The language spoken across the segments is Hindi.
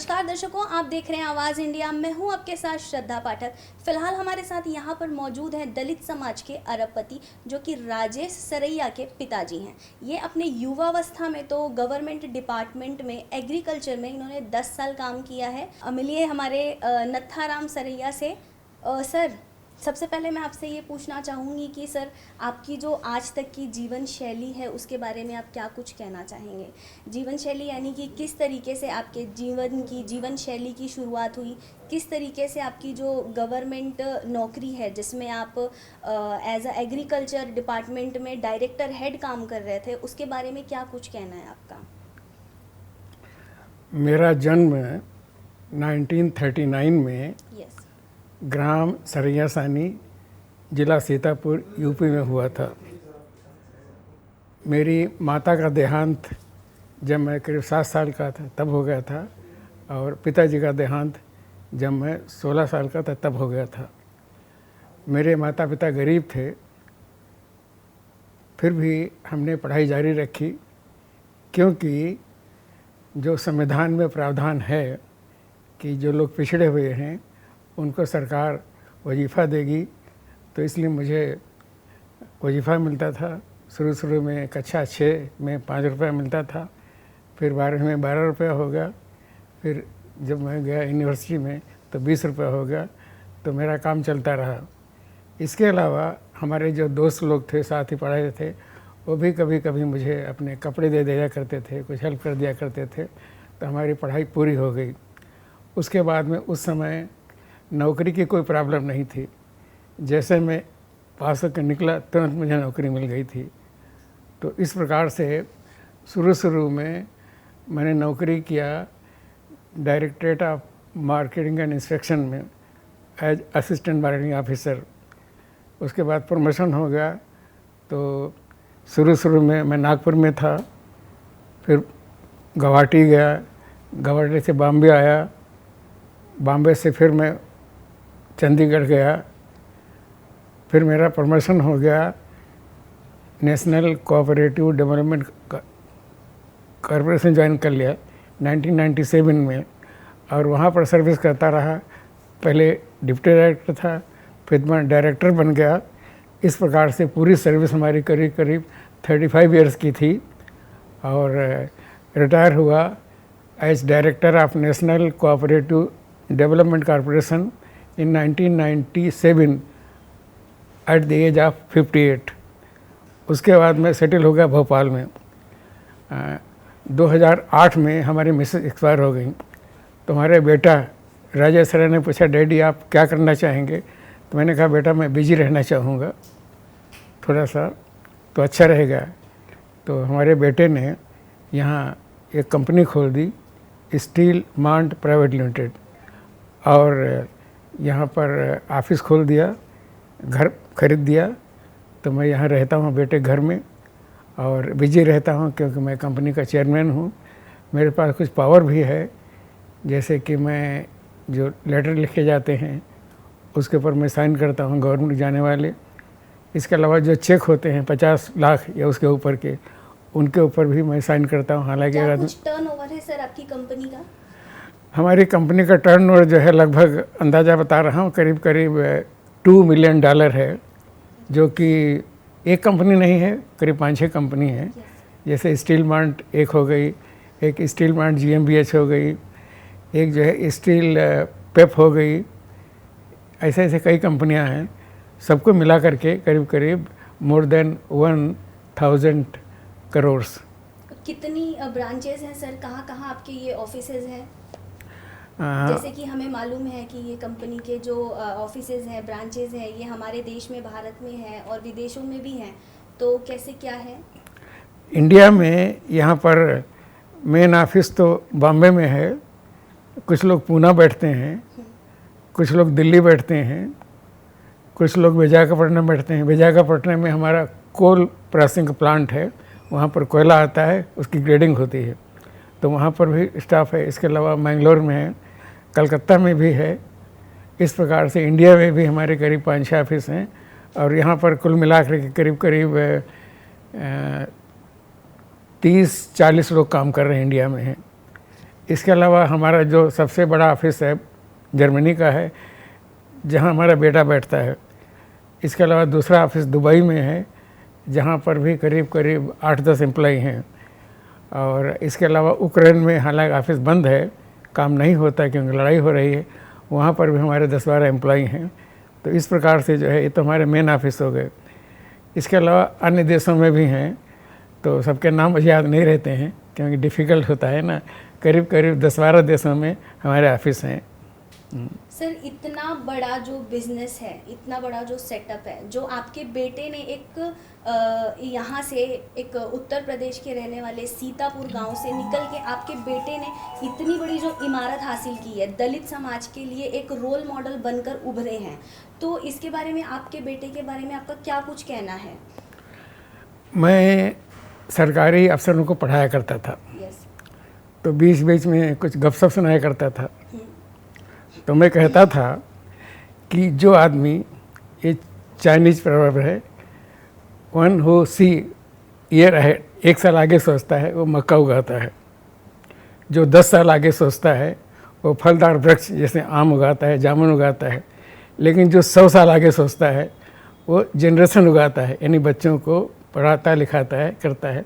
नमस्कार दर्शकों, आप देख रहे हैं आवाज़ इंडिया। मैं हूं आपके साथ श्रद्धा पाठक। फिलहाल हमारे साथ यहां पर मौजूद हैं दलित समाज के अरबपति, जो कि राजेश सरैया के पिताजी हैं। ये अपने युवावस्था में तो गवर्नमेंट डिपार्टमेंट में एग्रीकल्चर में इन्होंने 10 साल काम किया है। मिलिए हमारे नत्थाराम सरैया से। सर, सबसे पहले मैं आपसे ये पूछना चाहूँगी कि सर, आपकी जो आज तक की जीवन शैली है उसके बारे में आप क्या कुछ कहना चाहेंगे? जीवन शैली यानी कि किस तरीके से आपके जीवन शैली की शुरुआत हुई, किस तरीके से आपकी जो गवर्नमेंट नौकरी है जिसमें आप एज अ एग्रीकल्चर डिपार्टमेंट में डायरेक्टर हेड काम कर रहे थे, उसके बारे में क्या कुछ कहना है आपका? मेरा जन्म 1939 में यस। ग्राम सरैया सानी, जिला सीतापुर, यूपी में हुआ था। मेरी माता का देहांत जब मैं करीब 7 साल का था तब हो गया था, और पिताजी का देहांत जब मैं 16 साल का था तब हो गया था। मेरे माता पिता गरीब थे, फिर भी हमने पढ़ाई जारी रखी, क्योंकि जो संविधान में प्रावधान है कि जो लोग पिछड़े हुए हैं उनको सरकार वजीफ़ा देगी, तो इसलिए मुझे वजीफ़ा मिलता था। शुरू में कक्षा 6 में 5 रुपया मिलता था, फिर 12वीं में 12 रुपया हो गया, फिर जब मैं गया यूनिवर्सिटी में तो 20 रुपया हो गया, तो मेरा काम चलता रहा। इसके अलावा हमारे जो दोस्त लोग थे, साथ ही पढ़ाए थे, वो भी कभी कभी मुझे अपने कपड़े दे दिया करते थे, कुछ हेल्प कर दिया करते थे, तो हमारी पढ़ाई पूरी हो गई। उसके बाद में उस समय नौकरी की कोई प्रॉब्लम नहीं थी। जैसे मैं पास होकर निकला तुरंत मुझे नौकरी मिल गई थी। तो इस प्रकार से शुरू में मैंने नौकरी किया directorate of marketing and inspection में एज असिस्टेंट मार्केटिंग ऑफिसर। उसके बाद प्रमोशन हो गया, तो शुरू में मैं नागपुर में था, फिर गुवाहाटी गया, गुवाहाटी से बॉम्बे आया, बॉम्बे से फिर मैं चंडीगढ़ गया, फिर मेरा प्रमोशन हो गया national Cooperative Development corporation join कर लिया 1997 में, और वहाँ पर सर्विस करता रहा। पहले डिप्टी डायरेक्टर था, फिर मैं डायरेक्टर बन गया। इस प्रकार से पूरी सर्विस हमारी करीब 35 इयर्स की थी, और रिटायर हुआ as director of National Cooperative Development Corporation in 1997 at the age of 58। उसके बाद मैं सेटल हो गया भोपाल में। 2008 में हमारी मिसेस एक्सपायर हो गई, तो हमारे बेटा राजेश सर ने पूछा, डैडी आप क्या करना चाहेंगे? तो मैंने कहा, बेटा मैं बिजी रहना चाहूँगा थोड़ा सा, तो अच्छा रहेगा। तो हमारे बेटे ने यहाँ एक कंपनी खोल दी, स्टील मांट प्राइवेट लिमिटेड, और यहाँ पर ऑफिस खोल दिया, घर खरीद दिया। तो मैं यहाँ रहता हूँ बेटे घर में, और बिजी रहता हूँ क्योंकि मैं कंपनी का चेयरमैन हूँ। मेरे पास कुछ पावर भी है, जैसे कि मैं जो लेटर लिखे जाते हैं उसके ऊपर मैं साइन करता हूँ, गवर्नमेंट जाने वाले। इसके अलावा जो चेक होते हैं 50 लाख या उसके ऊपर के, उनके ऊपर भी मैं साइन करता हूँ। हालांकि क्या कुछ टर्नओवर है सर आपकी कंपनी का? हमारी कंपनी का टर्नओवर जो है, लगभग अंदाज़ा बता रहा हूँ, करीब $2 मिलियन है, जो कि एक कंपनी नहीं है, करीब 5-6 कंपनी है। जैसे स्टील मांट एक हो गई, एक स्टील मांट GmbH हो गई, एक जो है स्टील पेप हो गई, ऐसे कई कंपनियां हैं। सबको मिला करके करीब मोर देन 1000 करोड़। कितनी ब्रांचेस हैं सर? कहाँ आपके ये ऑफिसेज हैं? जैसे कि हमें मालूम है कि ये कंपनी के जो ऑफिसेज हैं, ब्रांचेज हैं, ये हमारे देश में, भारत में है और विदेशों में भी हैं, तो कैसे क्या है? इंडिया में यहाँ पर मेन ऑफिस तो बॉम्बे में है, कुछ लोग पूना बैठते हैं, कुछ लोग दिल्ली बैठते हैं, कुछ लोग विशाखापट्टनम बैठते हैं। विशाखापट्टनम में हमारा कोल प्रोसेसिंग प्लांट है, वहाँ पर कोयला आता है, उसकी ग्रेडिंग होती है, तो वहाँ पर भी स्टाफ है। इसके अलावा मैंगलोर में है, कलकत्ता में भी है। इस प्रकार से इंडिया में भी हमारे करीब 5-6 ऑफिस हैं, और यहाँ पर कुल मिलाकर के करीब 30-40 लोग काम कर रहे हैं इंडिया में हैं। इसके अलावा हमारा जो सबसे बड़ा ऑफिस है जर्मनी का है, जहाँ हमारा बेटा बैठता है। इसके अलावा दूसरा ऑफिस दुबई में है, जहाँ पर भी करीब करीब 8-10 एम्प्लॉई हैं। और इसके अलावा यूक्रेन में हालांकि ऑफिस बंद है, काम नहीं होता क्योंकि लड़ाई हो रही है, वहाँ पर भी हमारे 10-12 एम्प्लॉई हैं। तो इस प्रकार से जो है ये तो हमारे मेन ऑफिस हो गए। इसके अलावा अन्य देशों में भी हैं, तो सबके नाम मुझे याद नहीं रहते हैं क्योंकि डिफ़िकल्ट होता है ना। करीब करीब 10-12 देशों में हमारे ऑफिस हैं। सर, इतना बड़ा जो बिजनेस है, इतना बड़ा जो सेटअप है, जो आपके बेटे ने यहाँ से एक उत्तर प्रदेश के रहने वाले सीतापुर गांव से निकल के आपके बेटे ने इतनी बड़ी जो इमारत हासिल की है, दलित समाज के लिए एक रोल मॉडल बनकर उभरे हैं। तो इसके बारे में, आपके बेटे के बारे में आपका क्या कुछ कहना है? मैं सरकारी अफसरों को पढ़ाया करता था, यस। तो बीच बीच में कुछ गपशप सुनाया करता था। तो मैं कहता था कि जो आदमी, ये चाइनीज प्रवर्ब है, one who see year ahead, 1 साल आगे सोचता है वो मक्का उगाता है। जो 10 साल आगे सोचता है वो फलदार वृक्ष जैसे आम उगाता है, जामुन उगाता है। लेकिन जो 100 साल आगे सोचता है वो जनरेशन उगाता है, यानी बच्चों को पढ़ाता लिखाता है, करता है।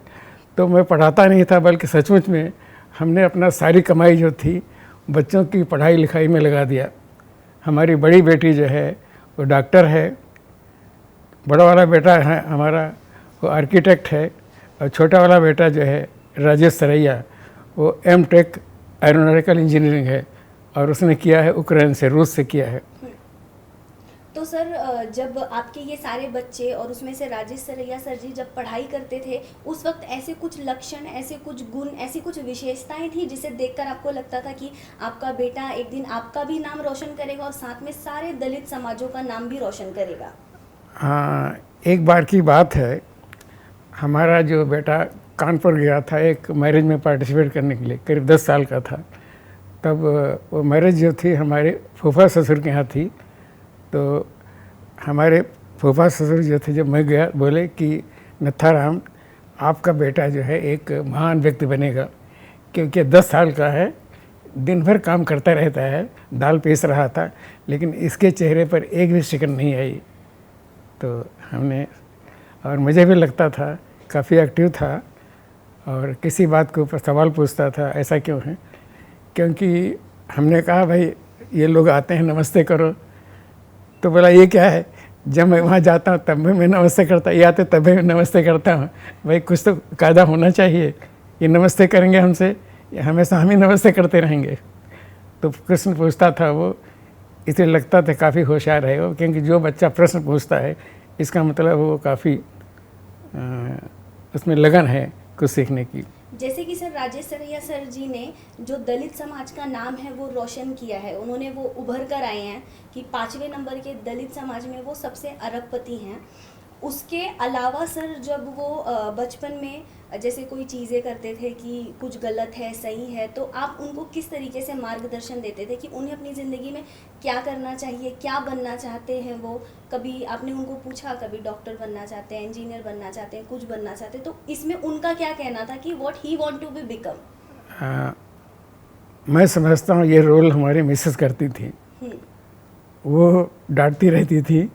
तो मैं पढ़ाता नहीं था, बल्कि सचमुच में हमने अपना सारी कमाई जो थी बच्चों की पढ़ाई लिखाई में लगा दिया। हमारी बड़ी बेटी जो है वो डॉक्टर है, बड़ा वाला बेटा है हमारा वो आर्किटेक्ट है, और छोटा वाला बेटा जो है राजेश सरैया, वो M.Tech एरोनॉटिकल इंजीनियरिंग है, और उसने किया है यूक्रेन से, रूस से किया है। तो सर, जब आपके ये सारे बच्चे और उसमें से राजेश सरैया सर जी जब पढ़ाई करते थे, उस वक्त ऐसे कुछ लक्षण, ऐसे कुछ गुण, ऐसी कुछ विशेषताएं थी जिसे देखकर आपको लगता था कि आपका बेटा एक दिन आपका भी नाम रोशन करेगा और साथ में सारे दलित समाजों का नाम भी रोशन करेगा? हाँ, एक बार की बात है, हमारा जो बेटा कानपुर गया था एक मैरिज में पार्टिसिपेट करने के लिए, करीब 10 साल का था। तब वो मैरिज जो थी हमारे फूफा ससुर के यहाँ थी। तो हमारे फूफा ससुर जो थे, जब मैं गया, बोले कि नथाराम, आपका बेटा जो है एक महान व्यक्ति बनेगा, क्योंकि 10 साल का है, दिन भर काम करता रहता है, दाल पीस रहा था, लेकिन इसके चेहरे पर एक भी शिकन नहीं आई। तो हमने, और मुझे भी लगता था, काफ़ी एक्टिव था और किसी बात के ऊपर सवाल पूछता था, ऐसा क्यों है? क्योंकि हमने कहा भाई ये लोग आते हैं नमस्ते करो, तो बोला ये क्या है, जब मैं वहाँ जाता हूँ तब भी मैं नमस्ते करता, ये आते तब भी मैं नमस्ते करता हूँ। भाई कुछ तो कायदा होना चाहिए, ये नमस्ते करेंगे हमसे, हमेशा हम ही नमस्ते करते रहेंगे। तो प्रश्न पूछता था वो, इसलिए लगता था काफ़ी होशियार है वो, क्योंकि जो बच्चा प्रश्न पूछता है इसका मतलब वो काफ़ी उसमें लगन है कुछ सीखने की। जैसे कि सर, राजेश सरैया सर जी ने जो दलित समाज का नाम है वो रोशन किया है, उन्होंने वो उभर कर आए हैं कि 5वें नंबर के दलित समाज में वो सबसे अरबपति हैं। उसके अलावा सर, जब वो बचपन में जैसे कोई चीज़ें करते थे कि कुछ गलत है, सही है, तो आप उनको किस तरीके से मार्गदर्शन देते थे कि उन्हें अपनी ज़िंदगी में क्या करना चाहिए, क्या बनना चाहते हैं वो? कभी आपने उनको पूछा, कभी डॉक्टर बनना चाहते हैं, इंजीनियर बनना चाहते हैं, कुछ बनना चाहते हैं, तो इसमें उनका क्या कहना था कि what he want to be become? मैं समझता हूँ ये रोल हमारी मिसेस करती थी। वो डांटती रहती थी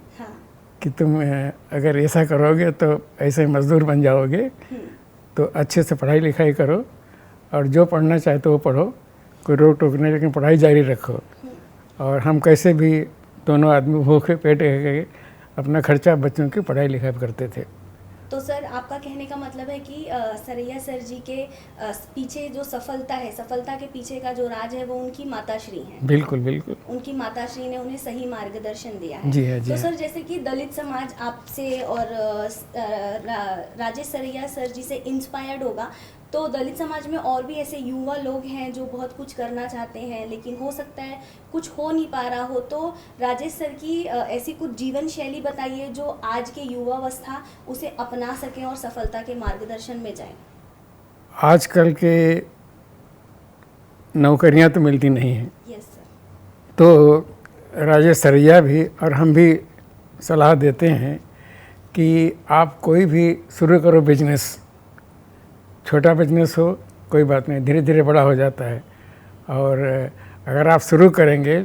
कि तुम अगर ऐसा करोगे तो ऐसे मजदूर बन जाओगे, तो अच्छे से पढ़ाई लिखाई करो और जो पढ़ना चाहे तो वो पढ़ो, कोई रोक टोक नहीं, लेकिन पढ़ाई जारी रखो। और हम कैसे भी दोनों आदमी भूखे पेटे अपना खर्चा बच्चों की पढ़ाई लिखाई करते थे। तो सर, आपका कहने का मतलब है कि सरैया सर जी के पीछे जो सफलता है, सफलता के पीछे का जो राज है वो उनकी माताश्री हैं। बिल्कुल बिल्कुल, उनकी माताश्री ने उन्हें सही मार्गदर्शन दिया है। जी है, जी तो है। सर, जैसे कि दलित समाज आपसे और राजेश सरैया सर जी से इंस्पायर्ड होगा, तो दलित समाज में और भी ऐसे युवा लोग हैं जो बहुत कुछ करना चाहते हैं, लेकिन हो सकता है कुछ हो नहीं पा रहा हो। तो राजेश सर की ऐसी कुछ जीवन शैली बताइए जो आज के युवावस्था उसे अपना सकें और सफलता के मार्गदर्शन में जाएं। आजकल के नौकरियां तो मिलती नहीं हैं। Yes sir. तो राजेश सरैया भी और हम भी सलाह देते हैं कि आप कोई भी शुरू करो बिजनेस, छोटा बिजनेस हो कोई बात नहीं, धीरे धीरे बड़ा हो जाता है। और अगर आप शुरू करेंगे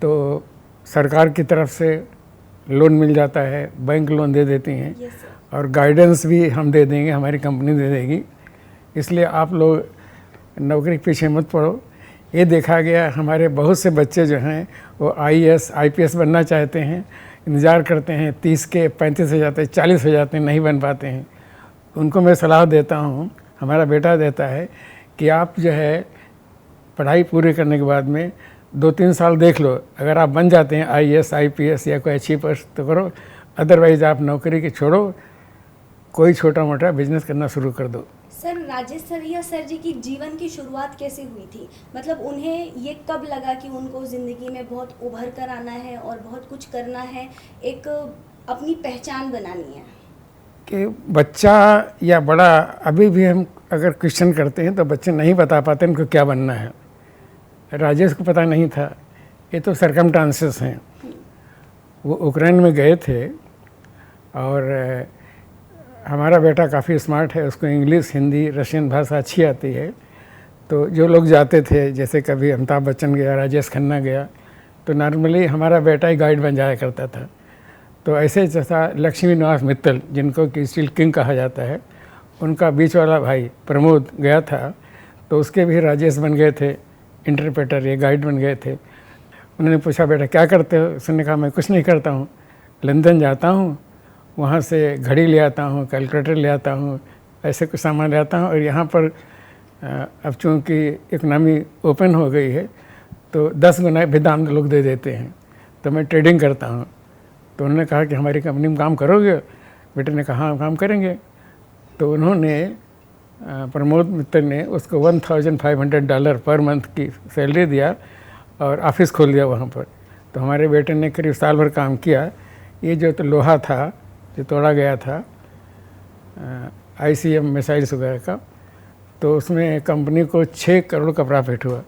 तो सरकार की तरफ से लोन मिल जाता है, बैंक लोन दे देती हैं और गाइडेंस भी हम दे देंगे, हमारी कंपनी दे देगी। इसलिए आप लोग नौकरी के पीछे मत पड़ो। ये देखा गया हमारे बहुत से बच्चे जो हैं वो IAS IPS बनना चाहते हैं, इंतज़ार करते हैं, 30 के 35 हो जाते हैं, 40 हो जाते हैं, नहीं बन पाते हैं। उनको मैं सलाह देता हूँ, हमारा बेटा देता है कि आप जो है पढ़ाई पूरी करने के बाद में 2-3 साल देख लो, अगर आप बन जाते हैं IAS IPS या कोई अच्छी पोस्ट तो करो, अदरवाइज़ आप नौकरी की छोड़ो, कोई छोटा मोटा बिजनेस करना शुरू कर दो। सर, राजेश सरैया सर जी की जीवन की शुरुआत कैसे हुई थी? मतलब उन्हें ये कब लगा कि उनको ज़िंदगी में बहुत उभर कर आना है और बहुत कुछ करना है, एक अपनी पहचान बनानी है? कि बच्चा या बड़ा, अभी भी हम अगर क्वेश्चन करते हैं तो बच्चे नहीं बता पाते उनको क्या बनना है। राजेश को पता नहीं था, ये तो सरकमस्टांसेस हैं। वो यूक्रेन में गए थे और हमारा बेटा काफ़ी स्मार्ट है, उसको इंग्लिश, हिंदी, रशियन भाषा अच्छी आती है। तो जो लोग जाते थे, जैसे कभी अमिताभ बच्चन गया, राजेश खन्ना गया, तो नॉर्मली हमारा बेटा ही गाइड बन जाया करता था। तो ऐसे जैसा लक्ष्मी निवास मित्तल, जिनको कि स्टील किंग कहा जाता है, उनका बीच वाला भाई प्रमोद गया था, तो उसके भी राजेश बन गए थे, इंटरप्रेटर, ये गाइड बन गए थे। उन्होंने पूछा बेटा क्या करते हो? उसने कहा मैं कुछ नहीं करता हूँ, लंदन जाता हूँ, वहाँ से घड़ी ले आता हूँ, कैलकुलेटर ले आता हूँ, ऐसे कुछ सामान ले आता हूँ, और यहाँ पर अब चूँकि इकनॉमी ओपन हो गई है तो 10 गुना भी दाम लोग दे देते हैं, तो मैं ट्रेडिंग करता हूँ। तो उन्होंने कहा कि हमारी कंपनी में काम करोगे? बेटे ने कहा हाँ काम करेंगे। तो उन्होंने प्रमोद मित्र ने उसको $1,500 पर मंथ की सैलरी दिया और ऑफिस खोल दिया वहाँ पर। तो हमारे बेटे ने करीब साल भर काम किया। ये जो तो लोहा था जो तोड़ा गया था ICM मिसाइल्स वगैरह का, तो उसमें कंपनी को 6 करोड़ का प्रॉफिट हुआ।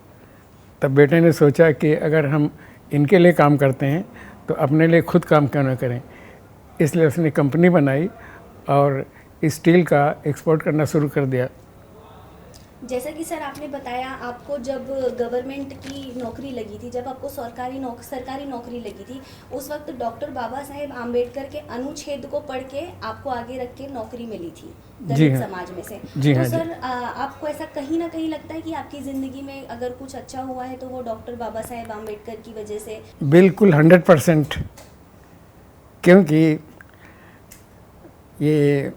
तब बेटे ने सोचा कि अगर हम इनके लिए काम करते हैं तो अपने लिए खुद काम क्यों ना करें। इसलिए उसने कंपनी बनाई और स्टील का एक्सपोर्ट करना शुरू कर दिया। जैसा कि सर आपने बताया, आपको जब गवर्नमेंट की नौकरी लगी थी, जब आपको सरकारी नौकरी लगी थी, उस वक्त डॉक्टर बाबा साहेब आम्बेडकर के अनुच्छेद को पढ़ के आपको आगे रख के नौकरी मिली थी दलित समाज में से। तो सर आपको ऐसा कहीं ना कहीं लगता है कि आपकी ज़िंदगी में अगर कुछ अच्छा हुआ है तो वो डॉक्टर बाबा साहेब आम्बेडकर की वजह से? बिल्कुल 100%। क्योंकि ये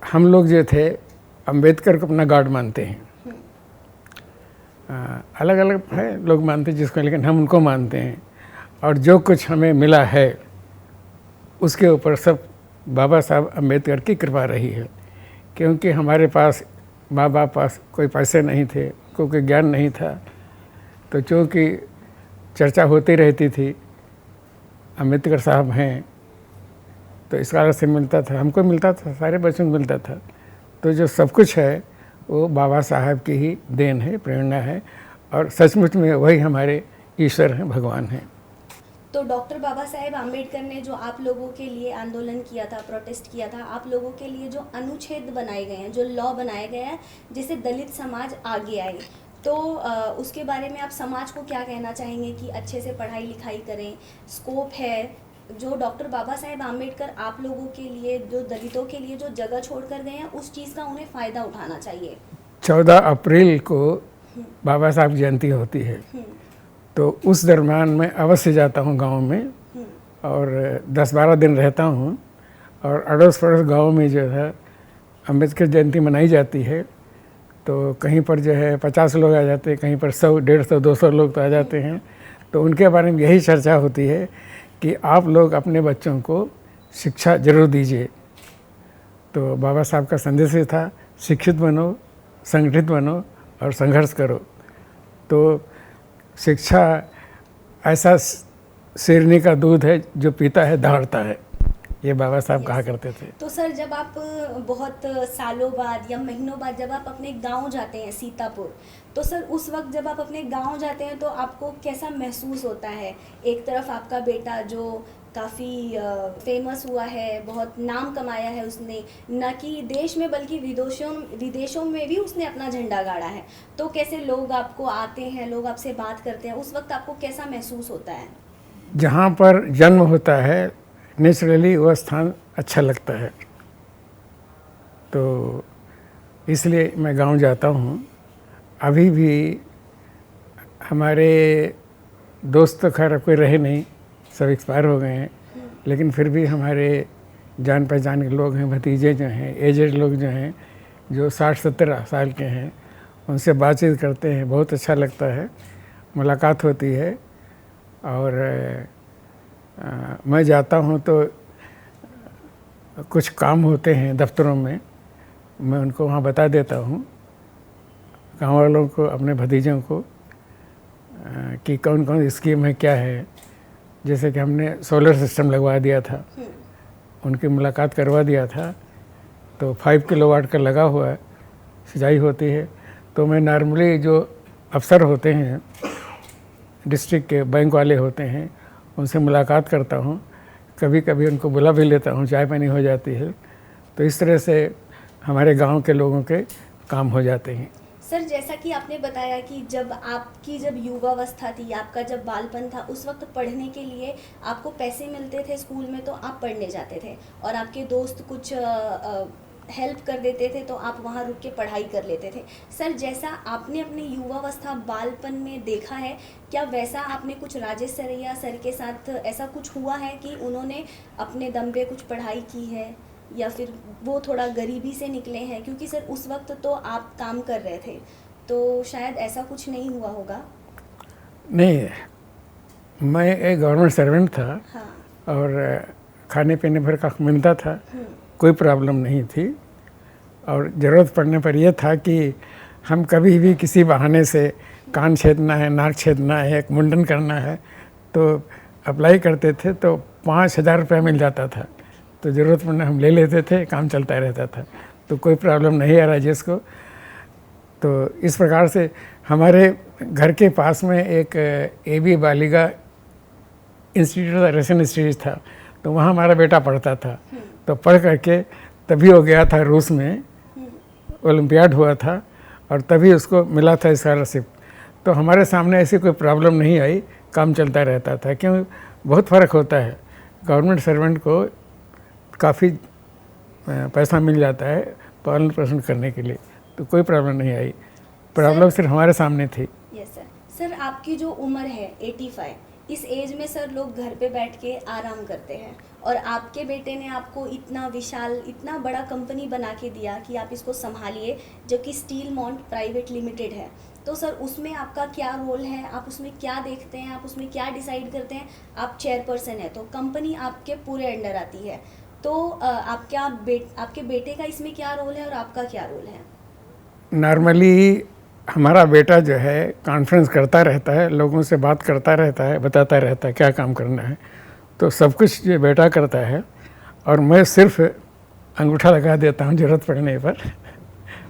हम लोग जो थे अम्बेडकर को अपना गॉड मानते हैं। अलग अलग है लोग मानते हैं जिसको, लेकिन हम उनको मानते हैं। और जो कुछ हमें मिला है उसके ऊपर सब बाबा साहब अम्बेडकर की कृपा रही है। क्योंकि हमारे पास माँ बाप पास कोई पैसे नहीं थे, कोई ज्ञान नहीं था, तो चूँकि चर्चा होती रहती थी अम्बेडकर साहब हैं, तो इस कारण से मिलता था, हमको मिलता था, सारे बच्चों को मिलता था। तो जो सब कुछ है वो बाबा साहब की ही देन है, प्रेरणा है, और सचमुच में वही हमारे ईश्वर हैं, भगवान हैं। तो डॉक्टर बाबा साहेब आम्बेडकर ने जो आप लोगों के लिए आंदोलन किया था, प्रोटेस्ट किया था, आप लोगों के लिए जो अनुच्छेद बनाए गए हैं, जो लॉ बनाए गए हैं जिससे दलित समाज आगे आए, तो उसके बारे में आप समाज को क्या कहना चाहेंगे कि अच्छे से पढ़ाई लिखाई करें, स्कोप है? जो डॉक्टर बाबा साहेब आम्बेडकर आप लोगों के लिए, जो दलितों के लिए जो जगह छोड़ कर गए हैं, उस चीज़ का उन्हें फ़ायदा उठाना चाहिए। 14 अप्रैल को बाबा साहब जयंती होती है, तो उस दरम्यान मैं अवश्य जाता हूँ गांव में और 10-12 दिन रहता हूँ। और अड़ोस पड़ोस गाँव में जो है अम्बेडकर जयंती मनाई जाती है, तो कहीं पर जो है 50 लोग आ जाते हैं, कहीं पर 100, 150, 200 लोग तो आ जाते हैं। तो उनके बारे में यही चर्चा होती है कि आप लोग अपने बच्चों को शिक्षा जरूर दीजिए। तो बाबा साहब का संदेश ही था, शिक्षित बनो, संगठित बनो और संघर्ष करो। तो शिक्षा ऐसा शेरनी का दूध है जो पीता है दहाड़ता है। ये बाबा साहब Yes, कहा sir. करते थे। तो सर जब आप बहुत सालों बाद या महीनों बाद जब आप अपने गांव जाते हैं सीतापुर, तो सर उस वक्त जब आप अपने गांव जाते हैं तो आपको कैसा महसूस होता है? एक तरफ आपका बेटा जो काफ़ी फेमस हुआ है, बहुत नाम कमाया है उसने, न कि देश में बल्कि विदेशों में भी उसने अपना झंडा गाड़ा है। तो कैसे लोग आपको आते हैं, लोग आपसे बात करते हैं, उस वक्त आपको कैसा महसूस होता है? जहाँ पर जन्म होता है नेचुरली वह स्थान अच्छा लगता है, तो इसलिए मैं गांव जाता हूँ। अभी भी हमारे दोस्त तो खैर अब कोई रहे नहीं, सब एक्सपायर हो गए हैं, लेकिन फिर भी हमारे जान पहचान के लोग हैं, भतीजे जो हैं, एजेड लोग जो हैं, जो 60-70 साल के हैं, उनसे बातचीत करते हैं, बहुत अच्छा लगता है, मुलाकात होती है। और मैं जाता हूँ तो कुछ काम होते हैं दफ्तरों में, मैं उनको वहाँ बता देता हूँ, गाँव वालों को, अपने भतीजों को, कि कौन कौन स्कीम है, क्या है। जैसे कि हमने सोलर सिस्टम लगवा दिया था, उनकी मुलाकात करवा दिया था, तो 5 किलोवाट का लगा हुआ है, सिंचाई होती है। तो मैं नॉर्मली जो अफसर होते हैं डिस्ट्रिक्ट के, बैंक वाले होते हैं, उनसे मुलाकात करता हूँ, कभी कभी उनको बुला भी लेता हूँ, चाय पानी हो जाती है। तो इस तरह से हमारे गांव के लोगों के काम हो जाते हैं। सर जैसा कि आपने बताया कि जब युवावस्था थी, आपका जब बालपन था, उस वक्त पढ़ने के लिए आपको पैसे मिलते थे स्कूल में तो आप पढ़ने जाते थे, और आपके दोस्त कुछ हेल्प कर देते थे तो आप वहाँ रुक के पढ़ाई कर लेते थे। सर जैसा आपने अपनी युवावस्था बालपन में देखा है, क्या वैसा आपने कुछ राजेश सरैया सर के साथ ऐसा कुछ हुआ है कि उन्होंने अपने दम पे कुछ पढ़ाई की है, या फिर वो थोड़ा गरीबी से निकले हैं? क्योंकि सर उस वक्त तो आप काम कर रहे थे, तो शायद ऐसा कुछ नहीं हुआ होगा। नहीं, मैं एक गवर्नमेंट सर्वेंट था। हाँ। और खाने पीने भर का मिलता था, कोई प्रॉब्लम नहीं थी। और ज़रूरत पड़ने पर यह था कि हम कभी भी किसी बहाने से कान छेदना है, नाक छेदना है, एक मुंडन करना है, तो अप्लाई करते थे तो 5,000 रुपया मिल जाता था। तो ज़रूरत पड़ने हम ले लेते थे, काम चलता रहता था, तो कोई प्रॉब्लम नहीं आ रहा जिसको। तो इस प्रकार से हमारे घर के पास में एक AB बालिका इंस्टीट्यूट, रशियन इंस्टीट्यूट था, तो वहाँ हमारा बेटा पढ़ता था। तो पढ़ करके तभी वो गया था रूस में, ओलंपियाड हुआ था, और तभी उसको मिला था स्कॉलरशिप। तो हमारे सामने ऐसी कोई प्रॉब्लम नहीं आई, काम चलता रहता था। क्यों, बहुत फ़र्क होता है, गवर्नमेंट सर्वेंट को काफ़ी पैसा मिल जाता है पालन पोषण करने के लिए, तो कोई प्रॉब्लम नहीं आई। प्रॉब्लम सिर्फ हमारे सामने थी। Yes sir. सर आपकी जो उम्र है 85, इस एज में सर लोग घर पे बैठ के आराम करते हैं, और आपके बेटे ने आपको इतना विशाल, इतना बड़ा कंपनी बना के दिया कि आप इसको संभालिए, जो कि स्टील मॉन्ट प्राइवेट लिमिटेड है। तो सर उसमें आपका क्या रोल है, आप उसमें क्या देखते हैं, आप उसमें क्या डिसाइड करते हैं? आप चेयरपर्सन है तो कंपनी आपके पूरे अंडर आती है, तो आपके बेटे का इसमें क्या रोल है और आपका क्या रोल है? नॉर्मली हमारा बेटा जो है कॉन्फ्रेंस करता रहता है, लोगों से बात करता रहता है, बताता रहता है क्या काम करना है, तो सब कुछ जो बेटा करता है, और मैं सिर्फ अंगूठा लगा देता हूँ ज़रूरत पड़ने पर,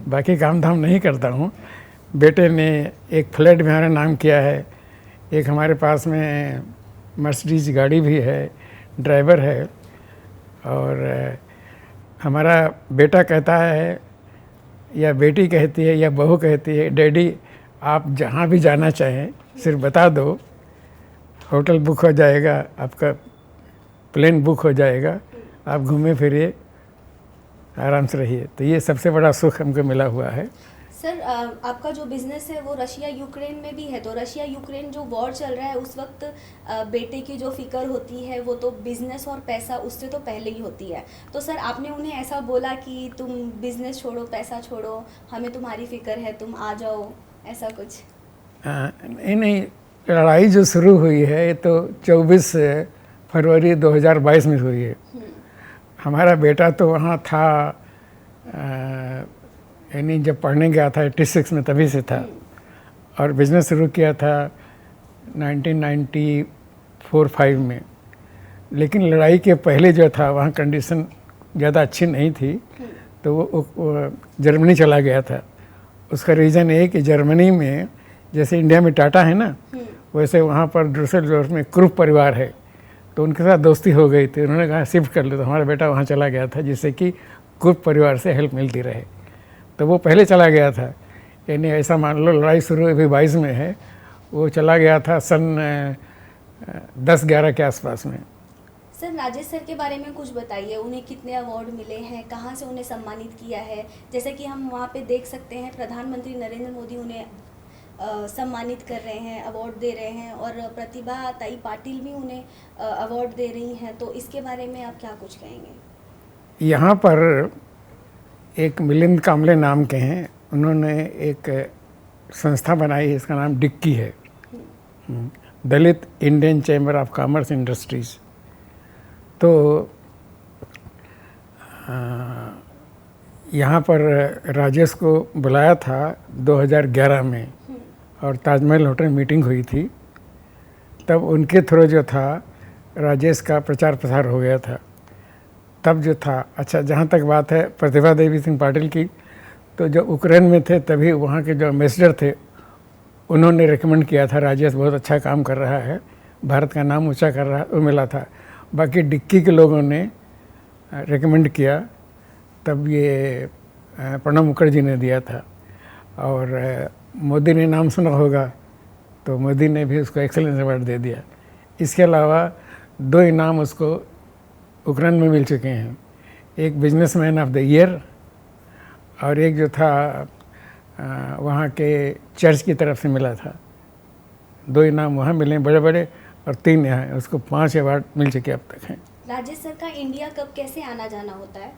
बाकी काम धाम नहीं करता हूँ। बेटे ने एक फ्लैट भी हमारा नाम किया है, एक हमारे पास में मर्सिडीज गाड़ी भी है, ड्राइवर है। और हमारा बेटा कहता है, या बेटी कहती है, या बहू कहती है, डैडी आप जहाँ भी जाना चाहें सिर्फ बता दो, होटल बुक हो जाएगा, आपका प्लेन बुक हो जाएगा, आप घूमे फिरिए, आराम से रहिए। तो ये सबसे बड़ा सुख हमको मिला हुआ है। सर आपका जो बिज़नेस है वो रशिया यूक्रेन में भी है, तो रशिया यूक्रेन जो वॉर चल रहा है उस वक्त बेटे की जो फ़िक्र होती है वो तो बिज़नेस और पैसा उससे तो पहले ही होती है। तो सर आपने उन्हें ऐसा बोला कि तुम बिज़नेस छोड़ो, पैसा छोड़ो, हमें तुम्हारी फ़िक्र है, तुम आ जाओ, ऐसा कुछ? नहीं, लड़ाई जो शुरू हुई है तो 24 फरवरी 2022 में हुई है। हमारा बेटा तो वहाँ था, यानी जब पढ़ने गया था 86 में, तभी से था, और बिज़नेस शुरू किया था 1994-5 में। लेकिन लड़ाई के पहले जो था वहाँ कंडीशन ज़्यादा अच्छी नहीं थी, तो वो जर्मनी चला गया था। उसका रीज़न ये है कि जर्मनी में जैसे इंडिया में टाटा है ना, वैसे वहाँ पर डुसेलडोर्फ में क्रुप परिवार है, तो उनके साथ दोस्ती हो गई थी। उन्होंने कहा शिफ्ट कर लो, तो हमारा बेटा वहाँ चला गया था जिससे कि क्रुप परिवार से हेल्प मिलती रहे। तो वो पहले चला गया था, यानी ऐसा मान लो लड़ाई शुरू अभी 22 में है, वो चला गया था सन 10-11 के आसपास में। सर, राजेश सर के बारे में कुछ बताइए, उन्हें कितने अवार्ड मिले हैं, कहाँ से उन्हें सम्मानित किया है? जैसे कि हम वहाँ पे देख सकते हैं प्रधानमंत्री नरेंद्र मोदी उन्हें सम्मानित कर रहे हैं, अवार्ड दे रहे हैं, और प्रतिभा ताई पाटिल भी उन्हें अवार्ड दे रही हैं, तो इसके बारे में आप क्या कुछ कहेंगे? यहाँ पर एक मिलिंद कांबले नाम के हैं, उन्होंने एक संस्था बनाई, इसका नाम डिक्की है, Dalit Indian chamber of commerce industries. तो यहाँ पर राजेश को बुलाया था 2011 में, और ताजमहल होटल में मीटिंग हुई थी। तब उनके थ्रू जो था राजेश का प्रचार प्रसार हो गया था। तब जो था, अच्छा जहाँ तक बात है प्रतिभा देवी सिंह पाटिल की, तो जब यूक्रेन में थे तभी वहाँ के जो एम्बेसडर थे उन्होंने रिकमेंड किया था, राजेश बहुत अच्छा काम कर रहा है, भारत का नाम ऊंचा कर रहा है, वो मिला था। बाकी डिक्की के लोगों ने रिकमेंड किया, तब ये प्रणब मुखर्जी ने दिया था। और मोदी ने नाम सुना होगा, तो मोदी ने भी उसको एक्सेलेंस अवार्ड दे दिया। इसके अलावा 2 इनाम उसको यूक्रेन में मिल चुके हैं, एक बिजनेसमैन ऑफ द ईयर और एक जो था वहाँ के चर्च की तरफ से मिला था। 2 इनाम वहाँ मिले बड़े बड़े, और 3 यहाँ हैं, उसको 5 अवार्ड मिल चुके अब तक हैं। राजेश सर का इंडिया कब कैसे आना जाना होता है?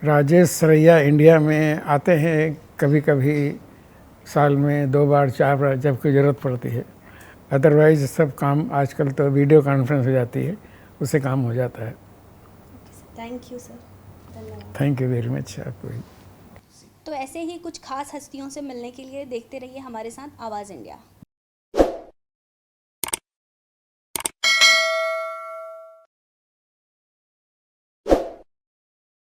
राजेश सरैया इंडिया में आते हैं कभी कभी साल में 2 बार 4 बार जब कोई ज़रूरत पड़ती है। अदरवाइज सब काम आजकल तो वीडियो कॉन्फ्रेंस हो जाती है, उससे काम हो जाता है। थैंक यू सर, धन्यवाद। थैंक यू वेरी मच आपको भी। तो ऐसे ही कुछ खास हस्तियों से मिलने के लिए देखते रहिए हमारे साथ आवाज़ इंडिया।